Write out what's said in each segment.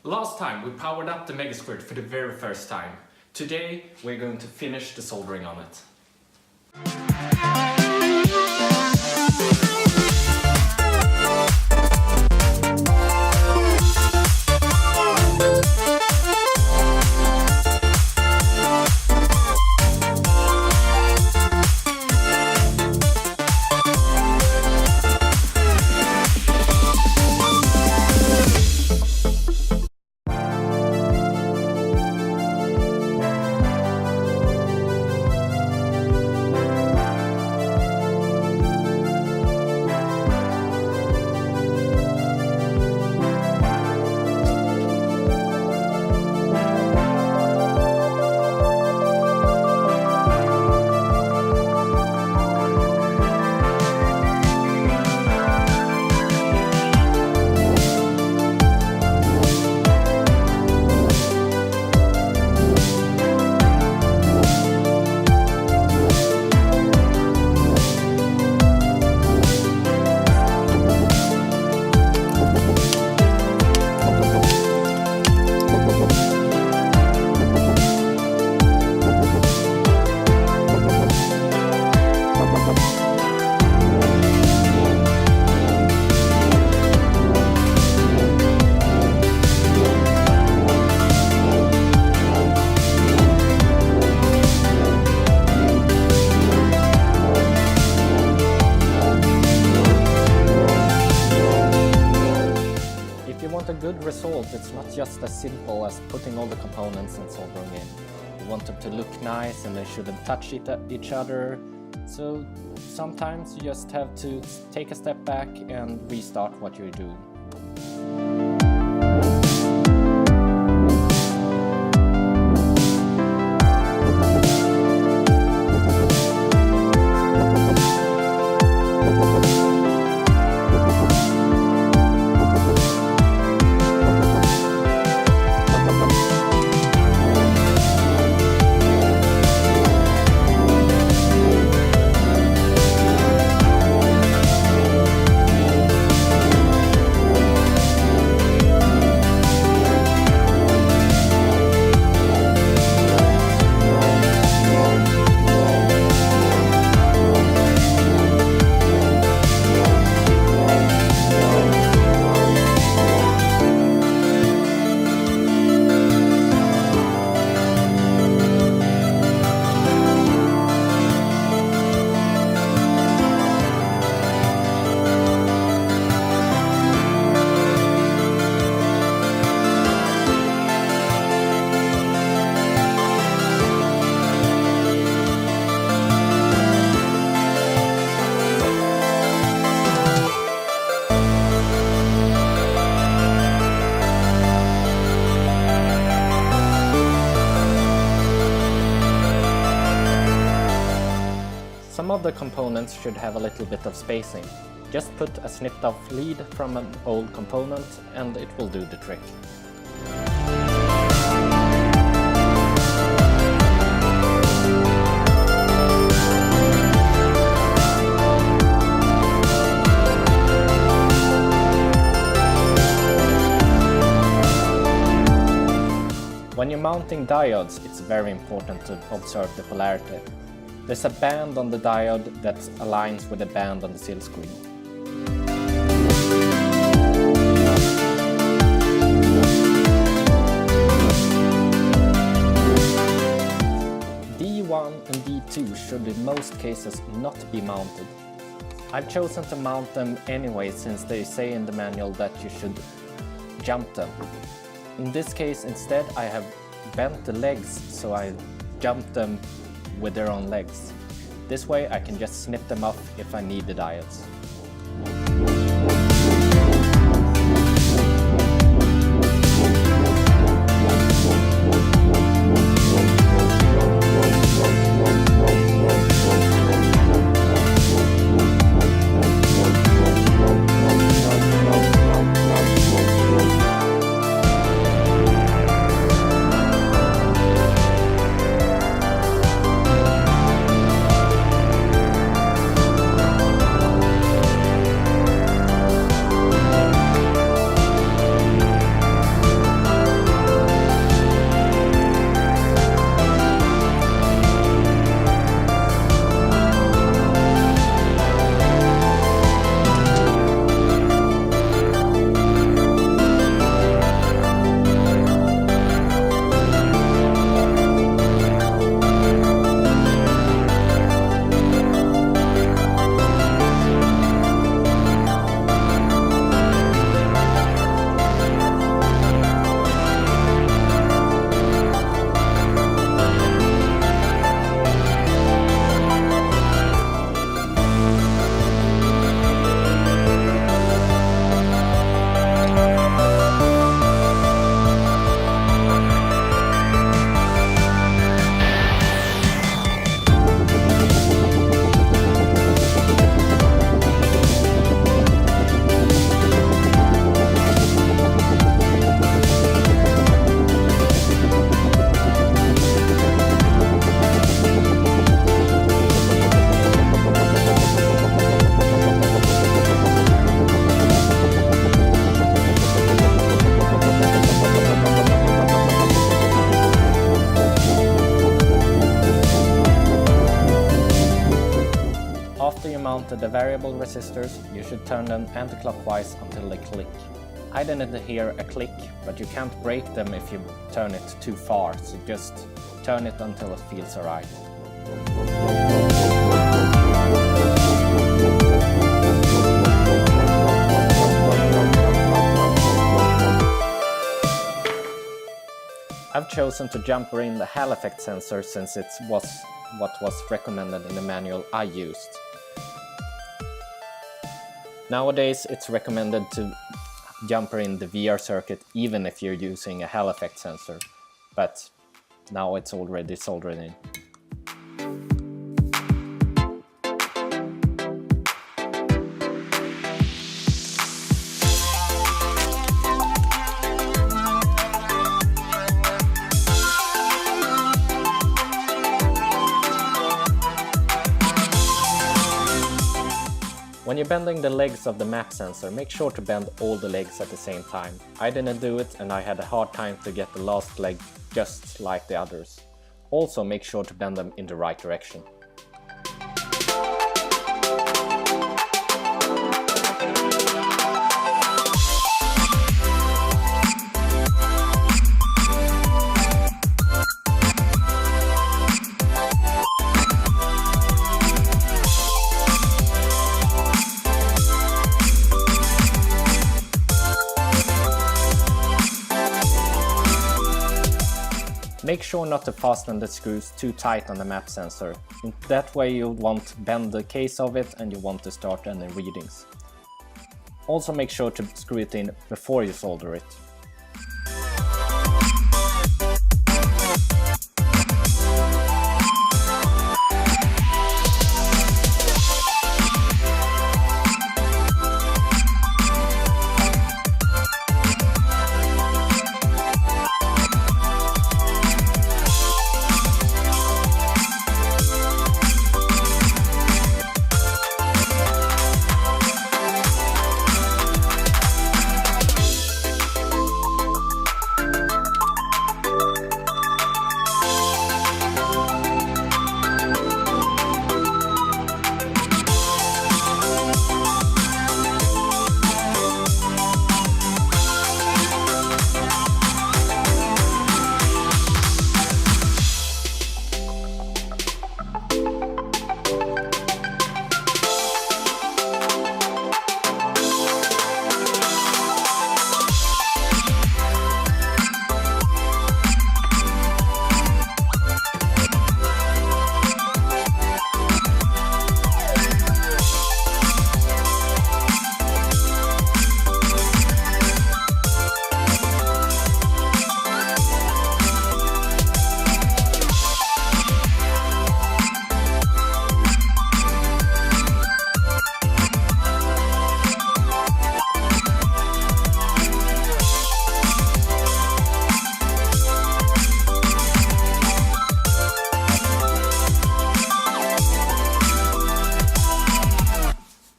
Last time we powered up the MegaSquirt for the very first time. Today we're going to finish the soldering on it. A good result, it's not just as simple as putting all the components and soldering in. You want them to look nice and they shouldn't touch each other. So sometimes you just have to take a step back and restart what you're doing. Some of the components should have a little bit of spacing. Just put a snipped off lead from an old component and it will do the trick. When you're mounting diodes, it's very important to observe the polarity. There's a band on the diode that aligns with a band on the seal screen. D1 and D2 should in most cases not be mounted. I've chosen to mount them anyway since they say in the manual that you should jump them. In this case instead I have bent the legs so I jumped them with their own legs. This way I can just snip them off if I need the diodes. mounted the variable resistors, you should turn them anti-clockwise until they click. I didn't hear a click, but you can't break them if you turn it too far, so just turn it until it feels alright. I've chosen to jumper in the Hall effect sensor since it was what was recommended in the manual I used. Nowadays it's recommended to jumper in the VR circuit even if you're using a Hall effect sensor, but now it's already soldered in. When you're bending the legs of the map sensor, make sure to bend all the legs at the same time. I didn't do it and I had a hard time to get the last leg just like the others. Also make sure to bend them in the right direction. Make sure not to fasten the screws too tight on the map sensor. In that way you won't bend the case of it and you want to start any readings. Also make sure to screw it in before you solder it.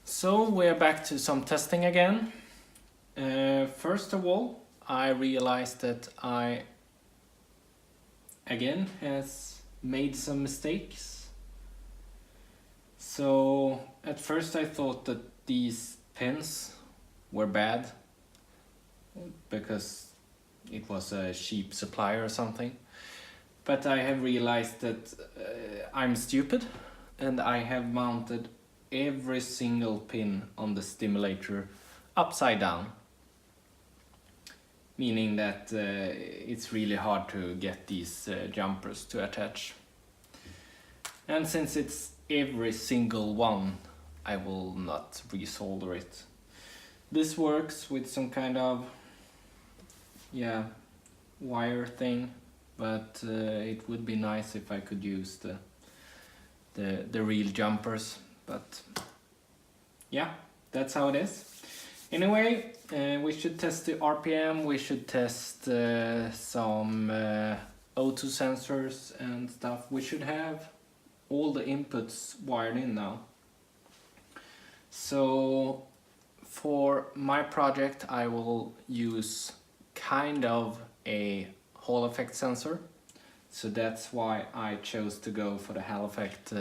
So we're back to some testing again. First of all, I realized that I again has made some mistakes. So at first I thought that these pins were bad because it was a cheap supplier or something. But I have realized that I'm stupid and I have mounted every single pin on the stimulator upside down, meaning that it's really hard to get these jumpers to attach. And since it's every single one, I will not resolder it. This works with some kind of wire thing, but it would be nice if I could use the real jumpers. But yeah, that's how it is. Anyway, we should test the RPM, we should test some O2 sensors and stuff. We should have all the inputs wired in now. So for my project I will use kind of a Hall effect sensor. So that's why I chose to go for the Hall effect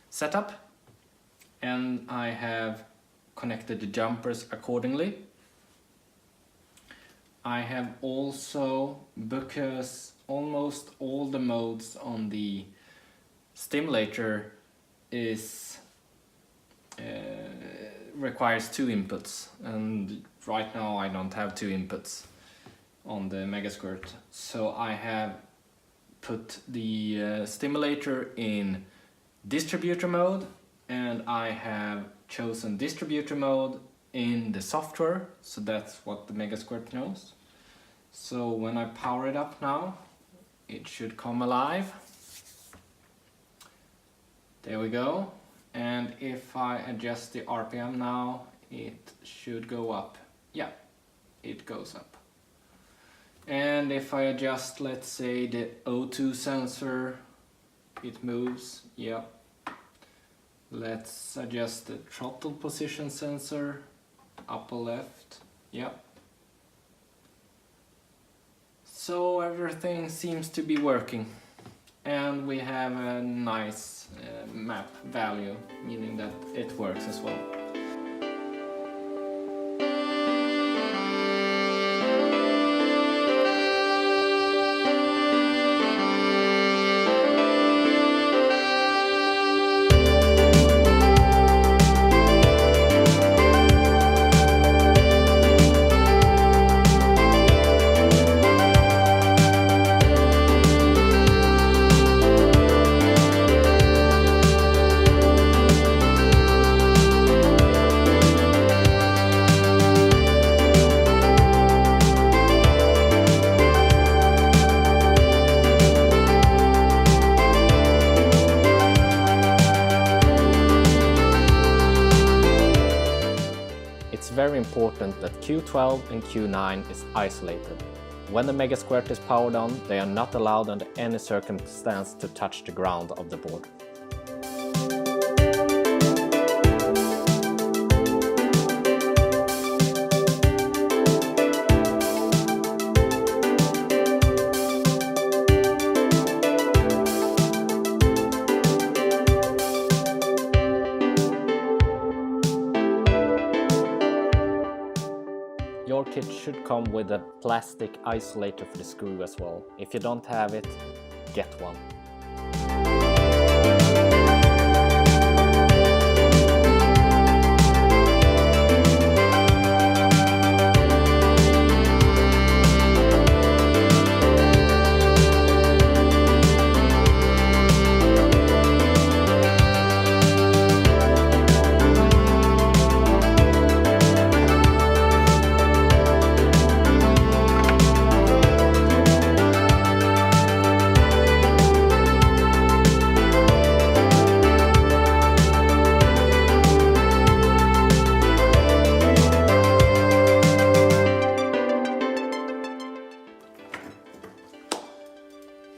setup. and I have connected the jumpers accordingly. I have also, because almost all the modes on the stimulator is requires 2 inputs, and right now I don't have 2 inputs on the MegaSquirt, so I have put the stimulator in distributor mode, and I have chosen distributor mode in the software, so that's what the MegaSquirt knows. So when I power it up now, it should come alive. There we go. And if I adjust the RPM now, it should go up. Yeah, it goes up. And if I adjust, let's say, the O2 sensor, it moves. Yeah. Let's adjust the throttle position sensor, upper left. Yeah. So everything seems to be working, and we have a nice map value, meaning that it works as well. It's very important that Q12 and Q9 is isolated. When the MegaSquirt is powered on, they are not allowed under any circumstance to touch the ground of the board. Your kit should come with a plastic isolator for the screw as well. If you don't have it, get one.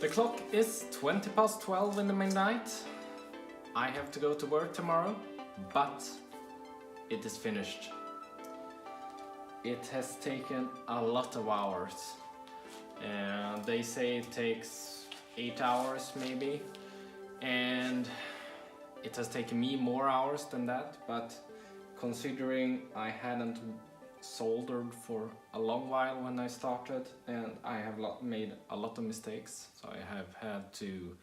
The clock is 20 past 12 in the midnight. I have to go to work tomorrow, but it is finished. It has taken a lot of hours. They say it takes 8 hours maybe, and it has taken me more hours than that, but considering I hadn't soldered for a long while when I started, and I have made a lot of mistakes, so I have had to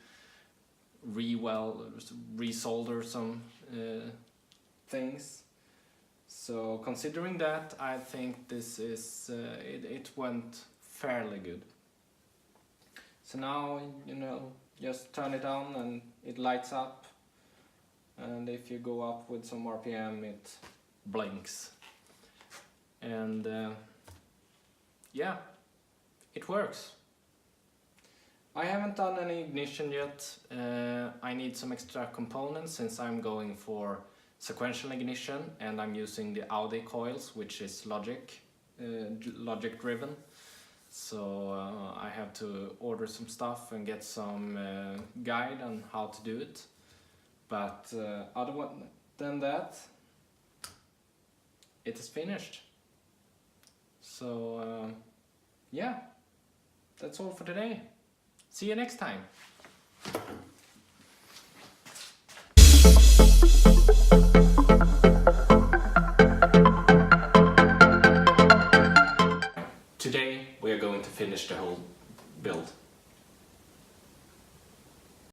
resolder some things. So considering that, I think this is it went fairly good. So now, you know, just turn it on and it lights up, and if you go up with some RPM, it blinks. And yeah, it works. I haven't done any ignition yet. I need some extra components since I'm going for sequential ignition, and I'm using the Audi coils, which is logic driven. So I have to order some stuff and get some guide on how to do it. But other than that, it is finished. So yeah, that's all for today. See you next time. finish the whole build.